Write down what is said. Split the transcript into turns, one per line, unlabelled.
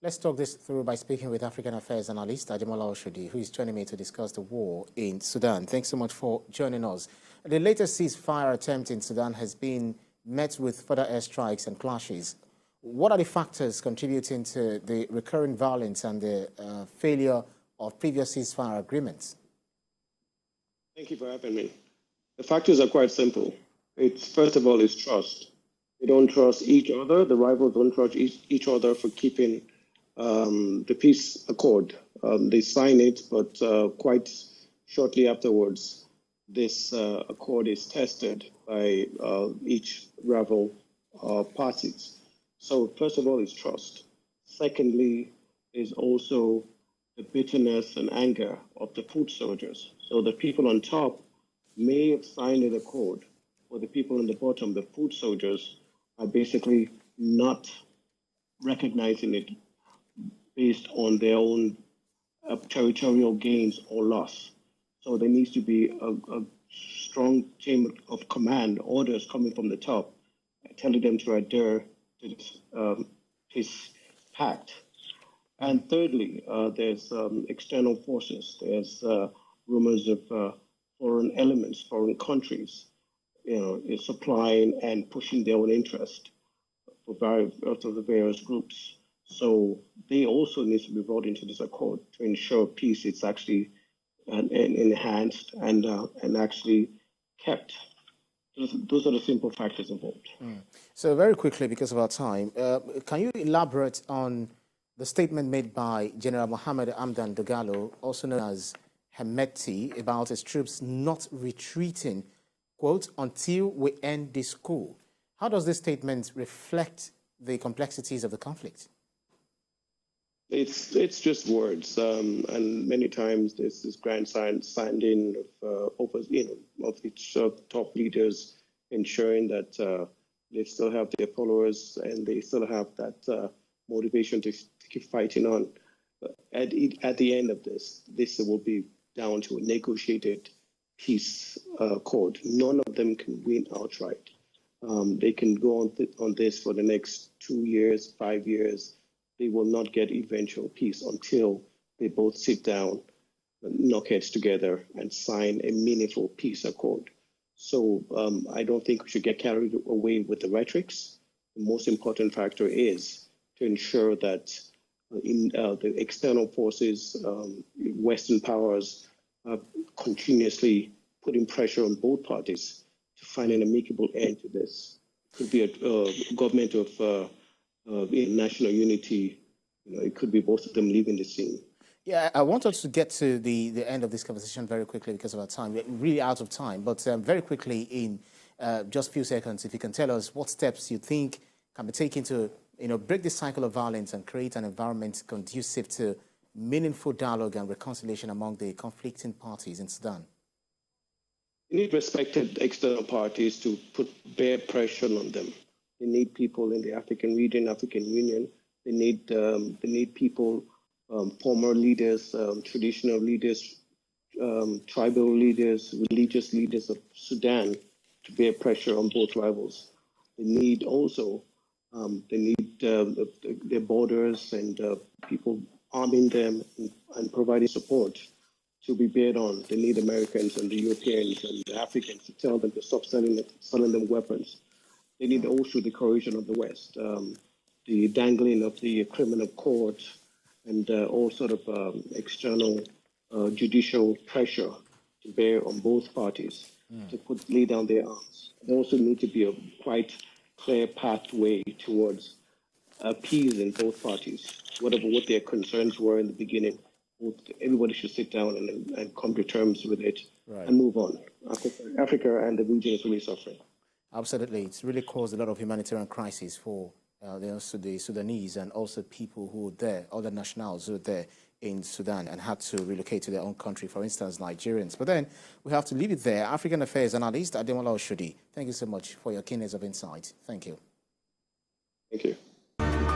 Let's talk this through by speaking with African Affairs analyst Ademola Oshodi, who is joining me to discuss the war in Sudan. Thanks so much for joining us. The latest ceasefire attempt in Sudan has been met with further airstrikes and clashes. What are the factors contributing to the recurrent violence and the failure of previous ceasefire agreements?
Thank you for having me. The factors are quite simple. First of all, it's trust. They don't trust each other. The rivals don't trust each other for keeping the peace accord. They sign it, but quite shortly afterwards, this accord is tested by each rival parties. So first of all, is trust. Secondly, is also the bitterness and anger of the foot soldiers. So the people on top may have signed an accord, but the people on the bottom, the foot soldiers, are basically not recognizing it based on their own territorial gains or loss. So there needs to be a strong chain of command, orders coming from the top, telling them to adhere to this peace pact. And thirdly, there's external forces. There's rumors of foreign elements, foreign countries, supplying and pushing their own interest for the various groups. So they also need to be brought into this accord to ensure peace. It's actually enhanced and actually kept. Those are the simple factors involved.
So very quickly, because of our time, can you elaborate on the statement made by General Mohammed Hamdan Dagalo, also known as Hemeti, about his troops not retreating, quote, until we end this coup? How does this statement reflect the complexities of the conflict?
It's just words, and many times there's this grand signing of each top leaders, ensuring that they still have their followers and they still have that motivation to keep fighting on. But at the end of this will be down to a negotiated peace accord. None of them can win outright. They can go on this for the next 2 years, 5 years. They will not get eventual peace until they both sit down, knock heads together, and sign a meaningful peace accord. So I don't think we should get carried away with the rhetorics. The most important factor is to ensure that in the external forces, Western powers, are continuously putting pressure on both parties to find an amicable end to this. It could be a government of national unity. It could be both of them leaving the scene.
Yeah, I want us to get to the end of this conversation very quickly because of our time. We're really out of time, but very quickly in just a few seconds, if you can tell us what steps you think can be taken to break this cycle of violence and create an environment conducive to meaningful dialogue and reconciliation among the conflicting parties in Sudan.
We need respected external parties to bear pressure on them. They need people in the African region, African Union. They need people, former leaders, traditional leaders, tribal leaders, religious leaders of Sudan to bear pressure on both rivals. They need also their borders and people arming them and providing support to be bared on. They need Americans and the Europeans and the Africans to tell them to stop selling them weapons. They need also the coercion of the West, the dangling of the criminal court, and all sort of external judicial pressure to bear on both parties to lay down their arms. There also need to be a quite clear pathway towards appeasing both parties, what their concerns were in the beginning. Everybody should sit down and come to terms with it and move on. Africa and the region is really suffering.
Absolutely. It's really caused a lot of humanitarian crisis for the Sudanese and also people who were there, other nationals who were there in Sudan and had to relocate to their own country, for instance, Nigerians. But then we have to leave it there. African Affairs analyst Ademola Oshodi, thank you so much for your keenness of insight. Thank you.
Thank you.